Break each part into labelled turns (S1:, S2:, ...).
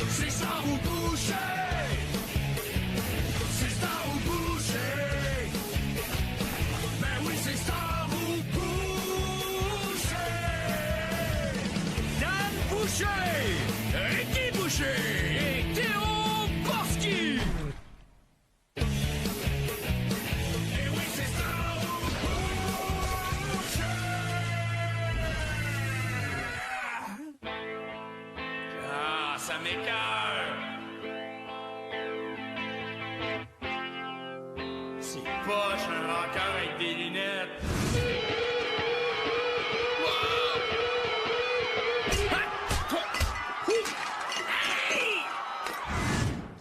S1: C'est ça ou boucher. C'est ça ou boucher. Ben oui, c'est ça ou boucher. Dan Boucher, Ricky Boucher et Théo Borski. Et oui, c'est ça ou boucher. Ah, ça m'écoeure. C'est poche un rocker avec des lunettes.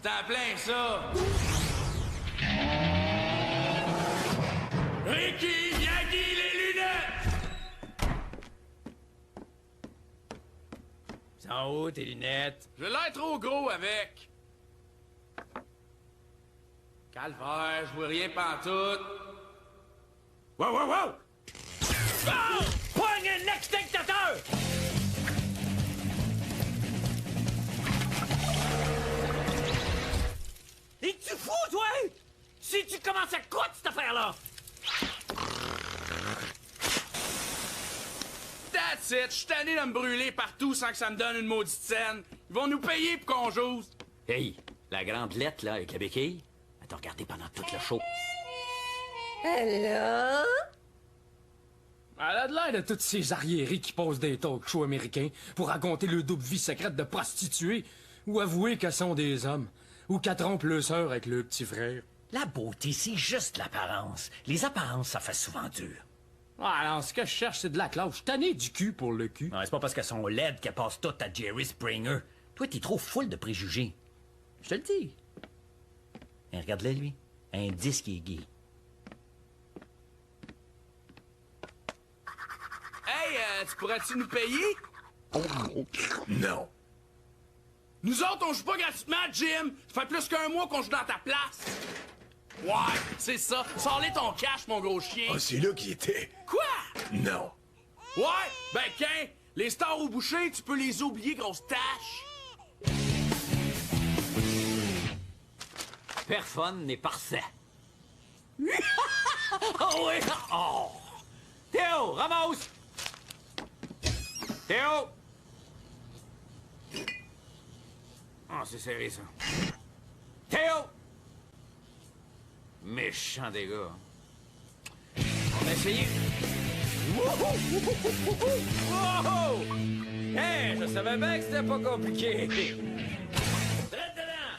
S1: C'est en plein ça. Ricky, Yagi, les lunettes. C'est en haut tes lunettes. Je l'air trop gros avec. Calvaire, je vois rien pantoute. Wow, wow, wow! Oh! Pogne un extincteur! Es-tu fou, toi? Si tu commences à coûter cette affaire-là! That's it! Je suis tanné de me brûler partout sans que ça me donne une maudite scène. Ils vont nous payer pour qu'on joue.
S2: Hey, la grande lettre, là, avec la béquille, elle t'a regardé pendant tout le show.
S3: Hello?
S4: Elle a de l'air de toutes ces arriérés qui posent des talk shows américains pour raconter le double vie secrète de prostituées ou avouer qu'elles sont des hommes ou qu'elles trompent leur sœur avec le petit frère.
S2: La beauté, c'est juste l'apparence. Les apparences, ça fait souvent dur.
S4: Ah non, ce que je cherche, c'est de la classe. Je suis tanné du cul pour le cul.
S2: Non, c'est pas parce qu'elles sont laides qu'elles passent toutes à Jerry Springer. Toi, t'es trop full de préjugés. Je te le dis. Et regarde-le, lui. Un disque qui est gay.
S1: Hey, tu pourrais-tu nous payer?
S5: Non.
S1: Nous autres, on joue pas gratuitement, Jim. Ça fait plus qu'un mois qu'on joue dans ta place. Ouais, c'est ça. Sors-les ton cash, mon gros chien.
S5: Ah, c'est là qu'il était.
S1: Quoi?
S5: Non.
S1: Ouais? Ben, qu'un, les stars au boucher, tu peux les oublier, grosse tâche.
S2: Personne n'est parfait. Oh oui! Oh! Théo, ramasse! Théo!
S1: Ah, c'est serré, ça.
S2: Théo! Méchant des gars.
S1: On va essayer.
S2: Oh! Hey, je savais bien que c'était pas compliqué.
S1: Drette dedans!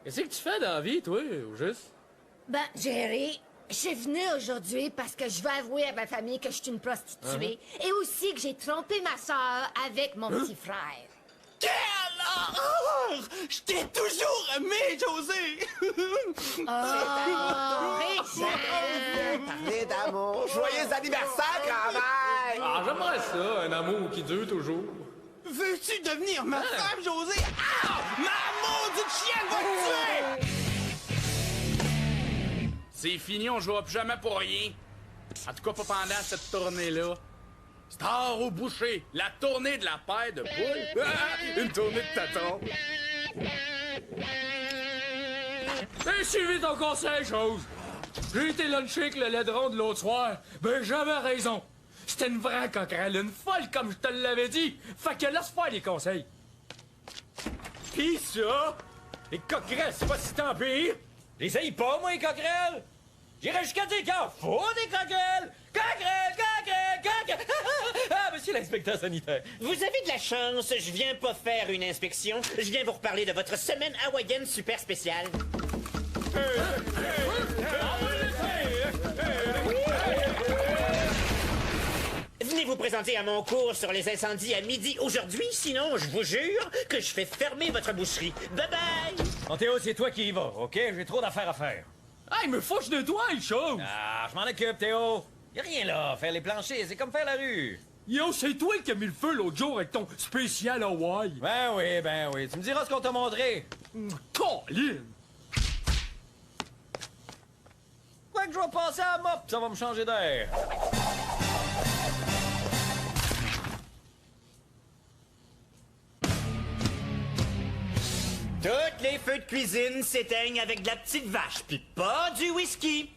S4: Qu'est-ce que tu fais dans la vie, toi, au juste?
S3: Ben, Jerry, je suis venue aujourd'hui parce que je veux avouer à ma famille que je suis une prostituée et aussi que j'ai trompé ma soeur avec mon petit frère.
S1: Quelle horreur! Je t'ai toujours aimé, José!
S3: Oh, Richard!
S6: Parler d'amour. Joyeux anniversaire, grand-mère!
S4: Ah, j'aimerais ça, un amour qui dure toujours.
S1: Veux-tu devenir ma femme, José? Ah! Ma maudite chienne va te tuer! C'est fini, on jouera plus jamais pour rien. En tout cas, pas pendant cette tournée-là. Star au boucher, la tournée de la paire de poules. Ah! Une tournée de tatons.
S4: J'ai suivi ton conseil, chose. J'ai été lunché avec le laidron de l'autre soir. Ben, j'avais raison. C'était une vraie coquerelle, une folle comme je te l'avais dit. Fait que laisse faire les conseils. Pis ça, les coquerelles, c'est pas si tant pire.
S2: Les haïs pas, moi, les coquerelles! J'irai jusqu'à dire qu'il en faut des coquerelles! Coquerelles, coquerelles, coquerelles! Ah, monsieur l'inspecteur sanitaire!
S7: Vous avez de la chance, je viens pas faire une inspection, je viens vous reparler de votre semaine hawaïenne super spéciale. Venez vous présenter à mon cours sur les incendies à midi aujourd'hui, sinon je vous jure que je fais fermer votre boucherie. Bye bye!
S2: Bon, Théo, c'est toi qui y vas, OK? J'ai trop d'affaires à faire.
S4: Hey, me fouche de toi, une chose!
S2: Ah, je m'en occupe, Théo! Y'a rien là, faire les planchers, c'est comme faire la rue.
S4: Yo, c'est toi qui as mis le feu l'autre jour avec ton spécial Hawaii.
S2: Ben oui. Tu me diras ce qu'on t'a montré.
S4: Colin!
S2: Quoi que je vais passer à la mop, ça va me changer d'air.
S7: que les feux de cuisine s'éteignent avec de la petite vache, puis pas du whisky.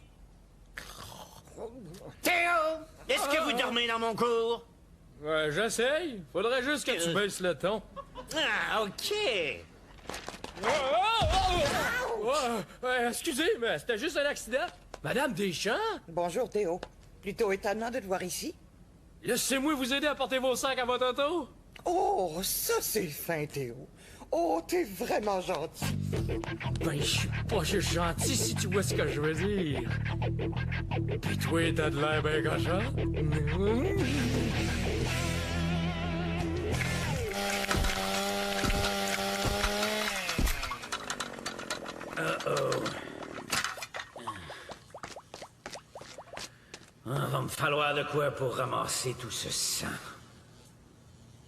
S7: Théo, est-ce que vous dormez dans mon cours?
S4: Ouais, j'essaye. Faudrait juste que tu baisses le ton.
S7: Ah, OK.
S4: Excusez, mais c'était juste un accident. Madame Deschamps,
S8: Bonjour, Théo. Plutôt étonnant de te voir ici.
S4: laissez-moi vous aider à porter vos sacs à votre auto.
S8: Oh, ça c'est fin, Théo. Oh, t'es vraiment gentil.
S4: Ben, je suis pas juste gentil si tu vois ce que je veux dire. Pis toi, t'as de l'air ben cochon.
S2: Va me falloir de quoi pour ramasser tout ce sang.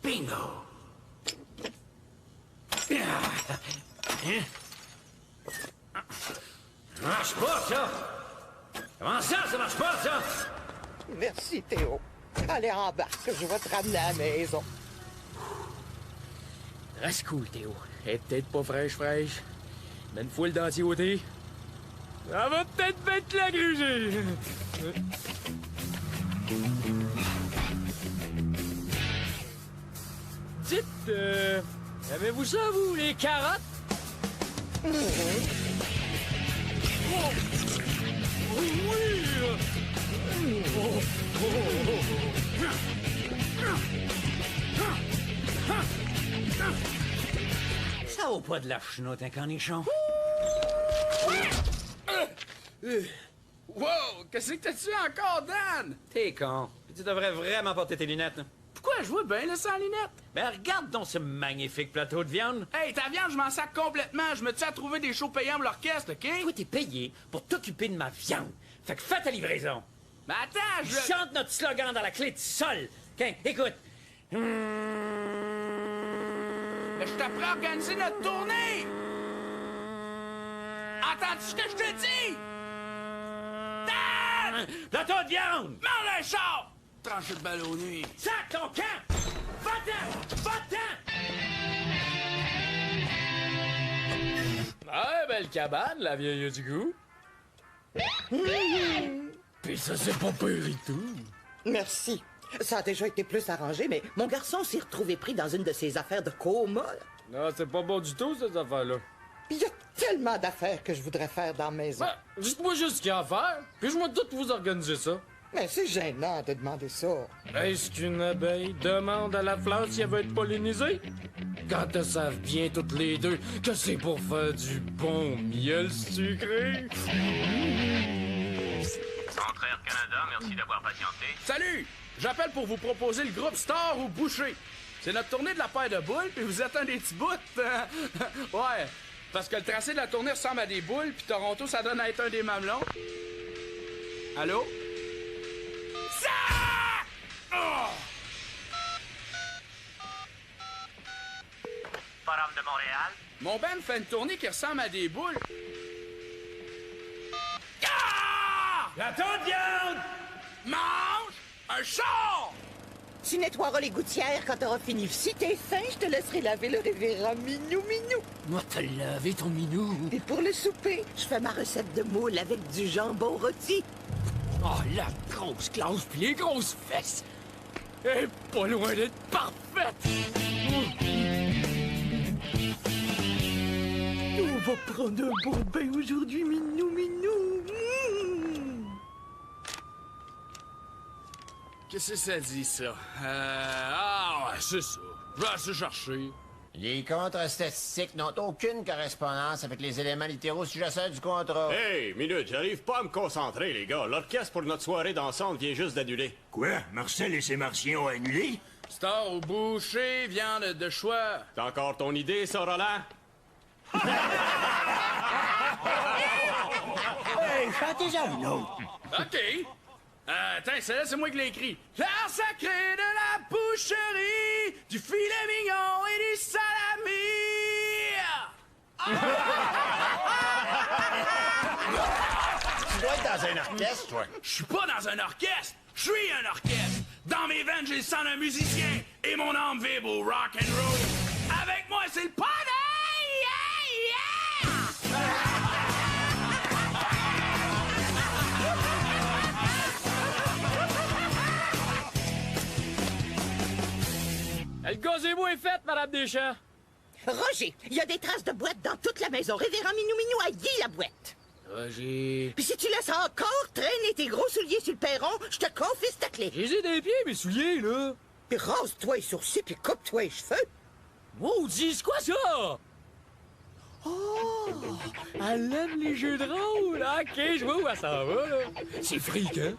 S2: Bingo! Ça marche pas, ça! Comment ça marche pas, ça?
S8: Merci, Théo. Allez, embarque, je vais te ramener à la maison.
S4: Reste cool, Théo. Elle est peut-être pas fraîche. Mais une foule d'anti-ôté. Ça va peut-être mettre la grugée. Dites, avez-vous ça, vous, les carottes? Oh, oui!
S2: Ça vaut pas de la chenoute, un cornichon.
S1: Wow! Qu'est-ce que t'as-tu encore, Dan?
S2: T'es con. Tu devrais vraiment porter tes lunettes.
S1: Pourquoi je vois bien, là, sans lunettes?
S2: Ben regarde donc ce magnifique plateau de viande.
S1: Hey, ta viande, je m'en sac complètement. Je me tiens à trouver des shows payants pour l'orchestre, OK?
S2: Toi, t'es payé pour t'occuper de ma viande. Fait que fais ta livraison.
S1: Mais attends, je...
S2: Chante notre slogan dans la clé du sol. OK, écoute.
S1: Mais je te prends à organiser notre tournée! Entends-tu ce que je te dis? Dan!
S2: Plateau de viande!
S1: Mange un char! Tranché de ballonné.
S2: Sac ton camp! Va-t'en! Va-t'en!
S4: Ah, belle cabane, la vieille a du goût. Pis ça, c'est pas pire et tout.
S8: Merci. Ça a déjà été plus arrangé, mais mon garçon s'est retrouvé pris dans une de ces affaires de coma.
S4: Non, c'est pas bon du tout, cette affaire-là.
S8: Il y a tellement d'affaires que je voudrais faire dans la maison.
S4: Ben, dites-moi juste ce qu'il y a à faire, puis je vais tout vous organiser ça.
S8: Mais c'est gênant de demander ça.
S4: Est-ce qu'une abeille demande à la fleur si elle veut être pollinisée? Quand elles savent bien toutes les deux que c'est pour faire du bon miel sucré.
S9: Centre Air Canada, merci d'avoir patienté.
S1: Salut! J'appelle pour vous proposer le groupe Star ou Boucher. C'est notre tournée de la paire de boules, puis vous êtes un des petits bouts. Ouais, parce que le tracé de la tournée ressemble à des boules, puis Toronto, ça donne à être un des mamelons. Allô? Ça! Oh!
S9: Forum de Montréal.
S1: Mon band fait une tournée qui ressemble à des boules. Ah!
S2: Plateau de viande!
S1: Mange un char!
S8: Tu nettoieras les gouttières quand t'auras fini. Si t'es faim, je te laisserai laver le révérend Minou.
S4: Moi, t'as lavé ton minou.
S8: Et pour le souper, je fais ma recette de moule avec du jambon rôti.
S4: Oh, la grosse classe pis les grosses fesses. Elle est pas loin d'être parfaite.
S8: On va prendre un bon bain aujourd'hui, Minou.
S1: Qu'est-ce que ça dit, ça? Ah, ouais, c'est ça. Je vais assez chercher.
S10: Les contrats statistiques n'ont aucune correspondance avec les éléments littéraux sous-jacents du contrat.
S11: Hey, minute, j'arrive pas à me concentrer, les gars. L'orchestre pour notre soirée dansante vient juste d'annuler.
S5: Quoi? Marcel et ses martiens ont annulé?
S1: Star ou Boucher, viande de choix.
S11: C'est encore ton idée, ça, Roland?
S10: Hey, chantez-en une autre.
S1: OK. Attends, celle-là, c'est moi qui l'ai écrit. L'art sacré de la boucherie, du filet mignon et du salami.
S10: Tu dois être dans un orchestre, toi.
S1: Je suis pas dans un orchestre, je suis un orchestre. Dans mes veines, j'ai le sang d'un musicien et mon âme vibre au rock and roll. Avec moi, c'est le party! Yeah, yeah!
S4: Le gazebo est fait, Madame Deschamps.
S8: Roger, il y a des traces de boîte dans toute la maison. Révérend Minou a dit la boîte.
S4: Roger...
S8: Puis si tu laisses encore traîner tes gros souliers sur le perron, je te confisque ta clé.
S4: J'ai des pieds, mes souliers, là.
S8: Puis rase-toi les sourcils, puis coupe-toi les cheveux.
S4: Maudit, c'est quoi ça? Oh! Elle aime les jeux de rôle! Ok, je vois où elle s'en va, là. C'est fric, hein?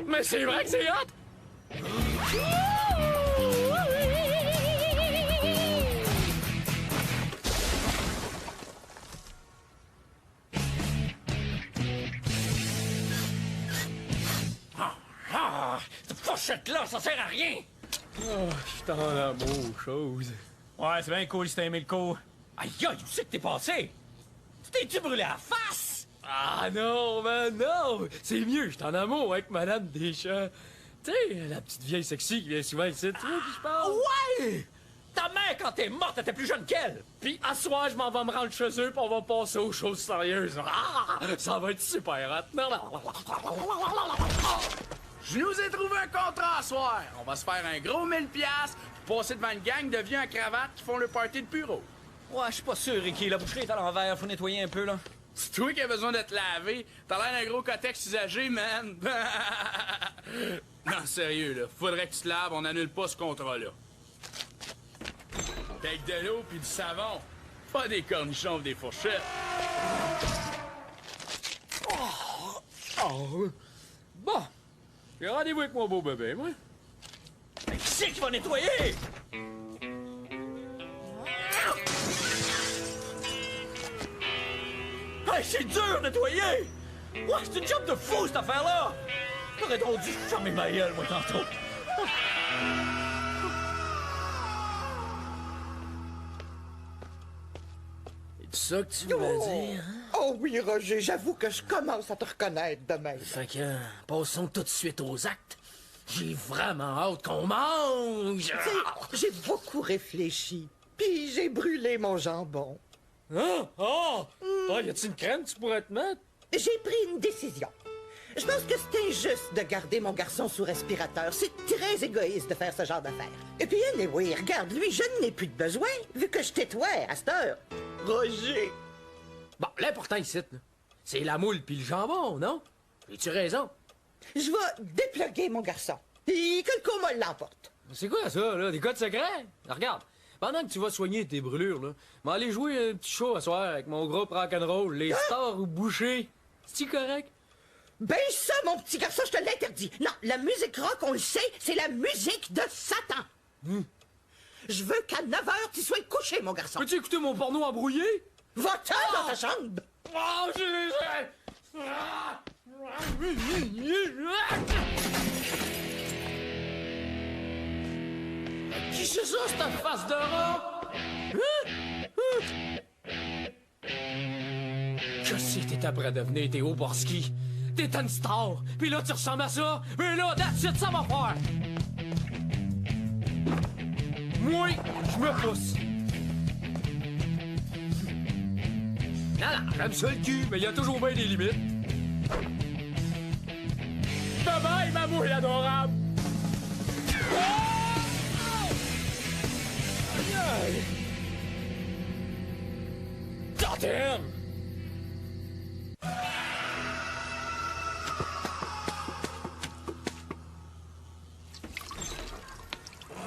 S4: Mais c'est vrai que c'est hot!
S2: Cette fourchette-là, ça sert à rien!
S4: Oh, je suis en amour, chose.
S2: Ouais, c'est bien cool si t'as aimé le coup. Aïe, aïe, où c'est que t'es passé? Tu t'es-tu brûlé à la face?
S4: Ah non, man, non! C'est mieux, je suis en amour avec Madame Deschamps. Tu sais, la petite vieille sexy qui vient souvent ici, tu vois qui je parle?
S2: Ouais! Ta mère, quand t'es morte, elle était plus jeune qu'elle!
S4: Puis, à soir, je m'en vais me rendre chez eux, puis on va passer aux choses sérieuses. Ah! Ça va être super hot.
S1: Je nous ai trouvé un contrat à soir. On va se faire un gros 1000$ pour passer devant une gang de vieux en cravate qui font le party de bureau.
S2: Ouais, je suis pas sûr, Ricky. La boucherie est à l'envers. Faut nettoyer un peu, là.
S1: C'est toi qui as besoin de te laver. T'as l'air d'un gros cotex usagé, man. Non, sérieux, là. Faudrait que tu te laves. On annule pas ce contrat-là. Avec de l'eau puis du savon. Pas des cornichons ou des fourchettes.
S4: Oh. Bon. J'ai rendez-vous avec mon beau bébé, moi.
S2: Mais qui c'est qui va nettoyer? Hey, c'est dur de nettoyer! Ouais, c'est une job de fou, cette affaire-là! J'aurais donc dû fermer ma gueule, moi, tantôt.
S4: C'est ça que tu voulais dire, hein?
S8: Oh oui, Roger, j'avoue que je commence à te reconnaître demain.
S4: Fait que, passons tout de suite aux actes. J'ai vraiment hâte qu'on mange!
S8: Tu sais, j'ai beaucoup réfléchi, puis j'ai brûlé mon jambon.
S4: Ah! Oh! Oh, y a-t-il une crème que tu pourrais te mettre?
S8: J'ai pris une décision. Je pense que c'est injuste de garder mon garçon sous respirateur. C'est très égoïste de faire ce genre d'affaires. Et puis, anyway, regarde, lui, je n'ai plus de besoin, vu que je t'étoie à cette heure. Roger!
S4: Bon, l'important ici, là, c'est la moule puis le jambon, non? As-tu raison?
S8: Je vais dépluguer mon garçon. Et que le coma l'emporte.
S4: C'est quoi ça, là? Des codes secrets? Regarde, pendant que tu vas soigner tes brûlures, là, m'en aller jouer un petit show à soir avec mon groupe rock'n'roll, les stars ou bouchers. C'est-tu correct?
S8: Ben ça, mon petit garçon, je te l'interdis. Non, la musique rock, on le sait, c'est la musique de Satan. Je veux qu'à 9h, tu sois couché, mon garçon.
S4: Peux-tu écouter mon porno embrouillé?
S8: Va-t'en dans ta chambre.
S4: Oh, Qui c'est ça, cette face de rat? Qu'est-ce que t'es après devenir, Théo Borski? T'es une star, pis là tu ressembles à ça, mais là, that's it, ça va faire! Moi, je me pousse! Non, j'aime ça le cul, mais y a toujours bien des limites. Bye bye, ma mouille adorable! Aïe aïe! Goddamn!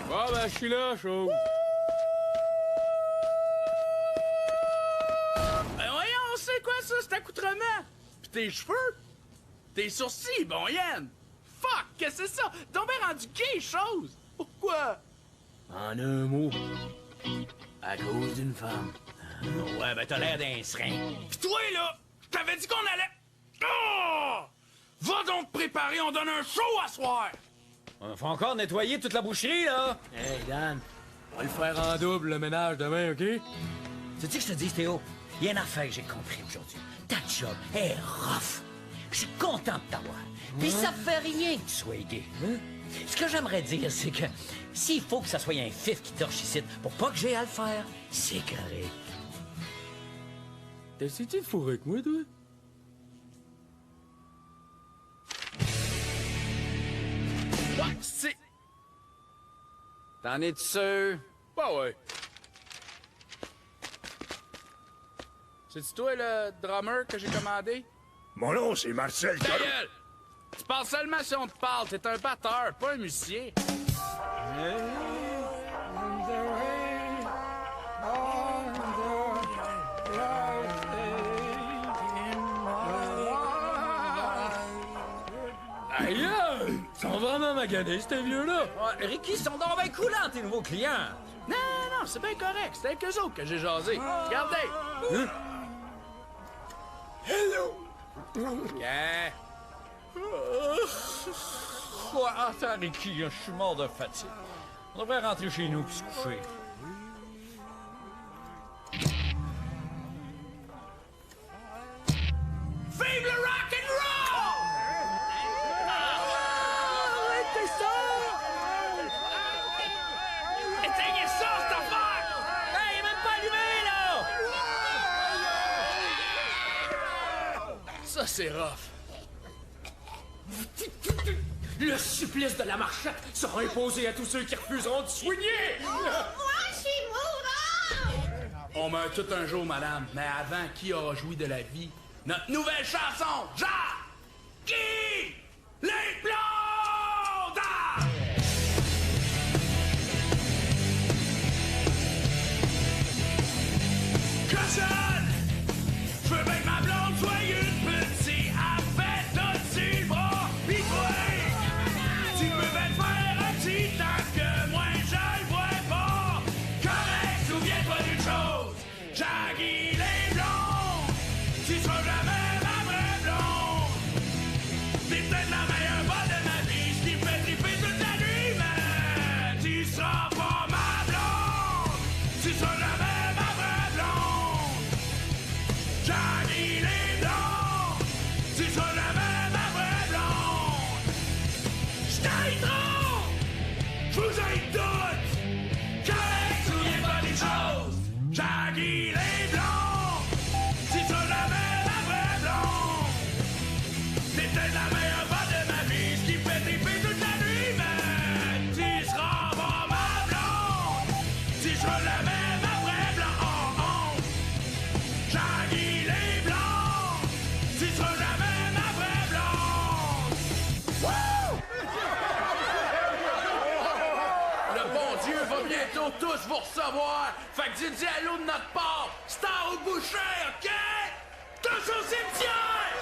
S4: Bon, ben, je suis là, chaud.
S1: Ben voyons, c'est quoi ça, cet accoutrement? Pis tes cheveux? Tes sourcils, bon Yann! Fuck, qu'est-ce que c'est ça? T'as bien rendu gay, chose! Pourquoi?
S4: En un mot, à cause d'une femme.
S2: Ouais, ben t'as l'air d'un serin.
S1: Pis toi, là, je t'avais dit qu'on allait... Oh! Va donc te préparer, on donne un show à soir!
S2: On faut encore nettoyer toute la boucherie, là.
S4: Hey, Dan, on va le faire en double, le ménage, demain, OK?
S2: Sais-tu que je te dis, Théo? Il y a une affaire que j'ai compris aujourd'hui. Ta job est rough. Je suis content de t'avoir. Puis ça fait rien que tu sois gay. Ce que j'aimerais dire, c'est que s'il faut que ça soit un fif qui torche ici pour pas que j'ai à le faire, c'est correct.
S4: T'essaies-tu de fourrer avec moi, toi?
S1: Ouais, c'est... T'en es-tu sûr? Bah ouais. C'est-tu toi le drummer que j'ai commandé?
S5: Mon nom, c'est Marcel
S1: Ta gueule! Tu parles seulement si on te parle. T'es un batteur, pas un musicien.
S4: Aïe! Ils sont vraiment maganés, ces vieux-là!
S2: Ouais, Ricky, ils sont donc bien coulants, tes nouveaux clients!
S1: Non, non, c'est bien correct. C'est avec eux autres que j'ai jasé. Regardez!
S4: Hein?
S1: Yeah.
S2: Ouais, attends, Ricky, je suis mort de fatigue. On devrait rentrer chez nous puis se coucher.
S1: Vive le rock'n'roll! Arrêtez ça! Éteignez ça, cette affaire!
S2: Hey, il est même pas allumé, là!
S1: Ça, c'est rough.
S4: Le supplice de la marchette sera imposé à tous ceux qui refuseront de soigner!
S3: Moi, je suis mourant!
S1: On meurt tout un jour, madame. Mais avant, qui aura joui de la vie? Notre nouvelle chanson! Jackie! Les blondes! Cochonne! Je veux bien que ma blonde soit une petite affaire au-dessus le bras. Pis toi, tu peux bien te faire un petit tant que moi je le vois pas. Correct, souviens-toi d'une chose. Jackie les blondes, tu seras jamais ma vraie blonde. T'es peut-être la meilleure bonne de ma vie, ce qui me fait triper toute la nuit, mais tu seras pas ma blonde. Tu seras jamais ma vraie blonde. Jackie les blondes, tu seras jamais ma vraie blonde. J't'aille trop, j'vous aille toutes. Correct, souviens-toi des choses. Jackie les blondes, tu seras jamais ma vraie blonde. T'es peut-être la meilleure bonne de ma vie, ce qui me fait triper toute la nuit, mais tu seras pas ma blonde. Tu seras jamais ma vraie blonde. Jackie les blancs, tu seras jamais ma vraie blonde. Wouh! Le bon Dieu va bientôt tous vous recevoir. Fait que dis allô de notre part. Star au boucher, OK? Tous au cimetière!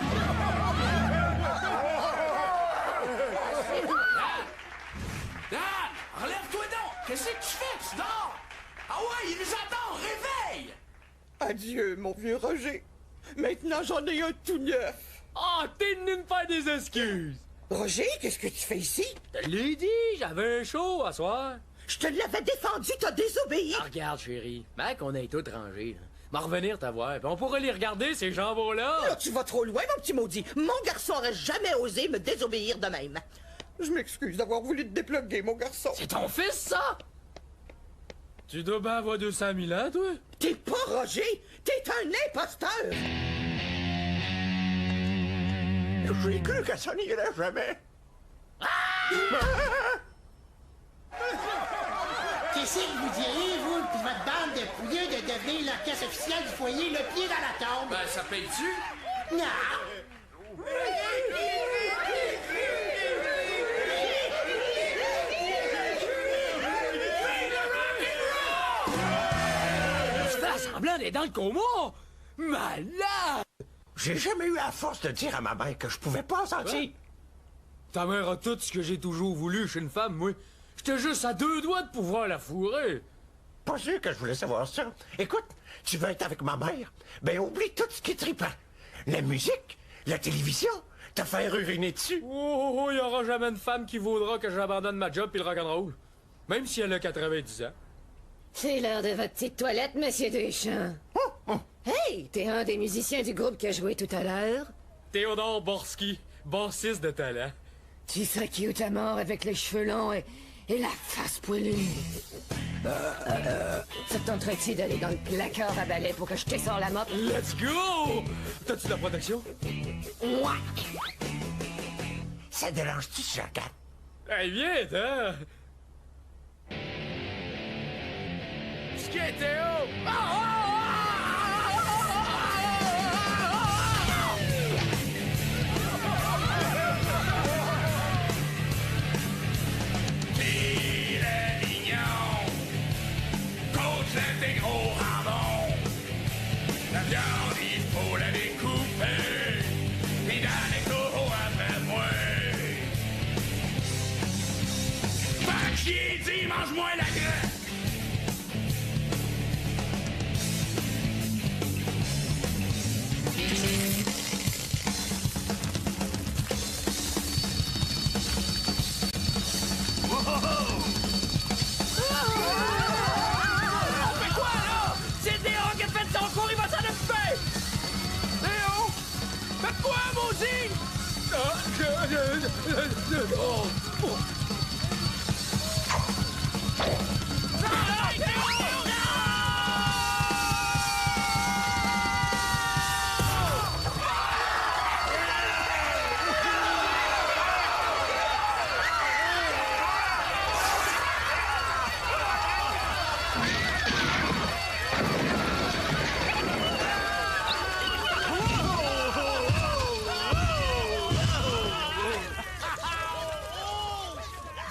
S1: Dan, relève-toi donc. Qu'est-ce que tu fais? Tu dors? Ah ouais, il nous attend. Réveille!
S8: Adieu, mon vieux Roger. Maintenant, j'en ai un tout neuf.
S4: Ah, t'es venu me faire des excuses!
S8: Roger, qu'est-ce que tu fais ici?
S4: Je te l'ai dit, j'avais un show à soir.
S8: Je te l'avais défendu, t'as désobéi.
S4: Ah, regarde, chérie, mec, on est tous rangés, là. M'en revenir te voir, puis on pourrait les regarder, ces jambons-là.
S8: Là, tu vas trop loin, mon petit maudit. Mon garçon aurait jamais osé me désobéir de même. Je m'excuse d'avoir voulu te dépluguer, mon garçon.
S4: C'est ton fils, ça? Tu dois bien avoir 200 000 ans, toi?
S8: T'es pas Roger, t'es un imposteur.
S5: J'ai cru que ça n'irait jamais.
S12: Qu'est-ce que vous diriez, vous, pis votre bande de pouilleux, de devenir l'orchestre officiel du foyer, le pied dans la tombe?
S1: Ben, ça paye-tu?
S12: Non!
S4: Tu fais semblant d'être dans le coma! Malade!
S5: J'ai jamais eu la force de dire à ma mère que je pouvais pas en sentir.
S4: Ta mère a tout ce que j'ai toujours voulu chez une femme, moi. J'étais juste à 2 doigts de pouvoir la fourrer.
S5: Pas sûr que je voulais savoir ça. Écoute, tu veux être avec ma mère? Ben, oublie tout ce qui est trippant. La musique, la télévision, te faire uriner dessus.
S4: Oh, il y aura jamais une femme qui voudra que j'abandonne ma job et le rock'n'roll. Même si elle a 90 ans.
S3: C'est l'heure de votre petite toilette, monsieur Deschamps. Hey, t'es un des musiciens du groupe qui a joué tout à l'heure?
S4: Théodore Borski, bassiste de talent.
S3: Tu serais cute à mort avec les cheveux longs et la face poilue. Ça te tenterait-tu d'aller dans le placard à balai pour que je te sors la mop?
S4: Let's go! T'as-tu de la protection?
S3: Ouais!
S5: Ça dérange-tu si je regarde?
S4: Hey, viens, hein?
S1: fatigué, Théo!
S13: Filet mignon, côtelette et gros jambon. La viande, il faut la découper, puis Dan est toujours après moi. Fait que j'y ai dit, mange-moi la graisse.
S4: On fait quoi, là? C'est Théo qui a fait son cours, il va s'en occuper!
S1: Théo! Faites quoi, maudit?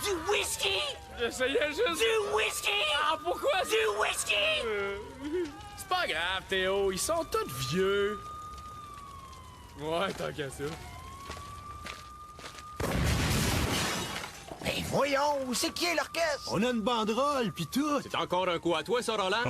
S4: Du whisky?
S1: J'essayais juste...
S4: Du whisky? Ah, pourquoi? Du whisky?
S1: C'est pas grave, Théo, ils sont tous vieux. Ouais, tant qu'à ça.
S10: Ben voyons, où c'est qui est l'orchestre?
S11: On a une banderole, pis tout. C'est encore un coup à toi, ça, Roland?